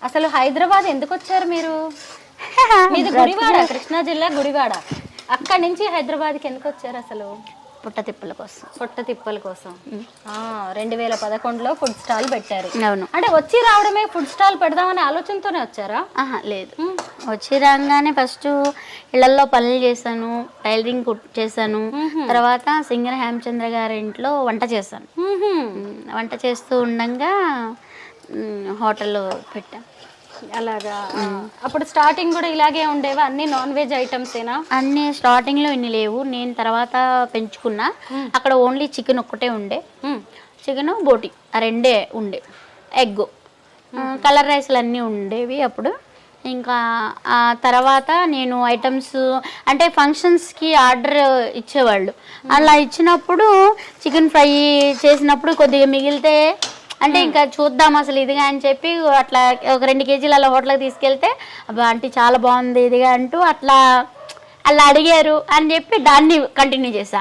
అసలు హైదరాబాద్ ఎందుకు వచ్చారు మీరు? మీది గుడివాడ, కృష్ణా జిల్లా గుడివాడ. అక్కడి నుంచి హైదరాబాద్కి ఎందుకు వచ్చారు అసలు? పుట్ట తిప్పల కోసం. పొట్ట తిప్పల కోసం. 2011లో ఫుడ్ స్టాల్ పెట్టారు. అవును. అంటే వచ్చి రావడమే ఫుడ్ స్టాల్ పెడదామనే ఆలోచనతోనే వచ్చారా? లేదు, వచ్చి రాగానే ఫస్ట్ ఇళ్లలో పనులు చేశాను, టైలరింగ్ చేశాను. తర్వాత సింగర్ హేమచంద్ర గారి ఇంట్లో వంట చేశాను. వంట చేస్తూ ఉండగా హోటల్ పెట్టాను. అలాగా. అప్పుడు స్టార్టింగ్ కూడా ఇలాగే ఉండేవా? అన్ని నాన్ వెజ్ ఐటమ్స్ ఏనా? అన్ని స్టార్టింగ్ లో ఇన్ని లేవు, నేను తర్వాత పెంచుకున్నా. అక్కడ ఓన్లీ చికెన్ ఒక్కటే ఉండే, చికెన్ బోటి ఆ రెండే ఉండే, ఎగ్, కలర్ రైస్లు అన్నీ ఉండేవి అప్పుడు. ఇంకా ఆ తర్వాత నేను ఐటమ్స్ అంటే ఫంక్షన్స్కి ఆర్డర్ ఇచ్చేవాళ్ళు. అలా ఇచ్చినప్పుడు చికెన్ ఫ్రై చేసినప్పుడు కొద్దిగా మిగిలితే అంటే ఇంకా చూద్దాం అసలు ఇదిగా అని చెప్పి అట్లా ఒక 2 కేజీలు అలా హోటల్కి తీసుకెళ్తే అబ్బా ఆంటీ చాలా బాగుంది ఇదిగా అంటూ అట్లా అలా అడిగారు అని చెప్పి దాన్ని కంటిన్యూ చేశా.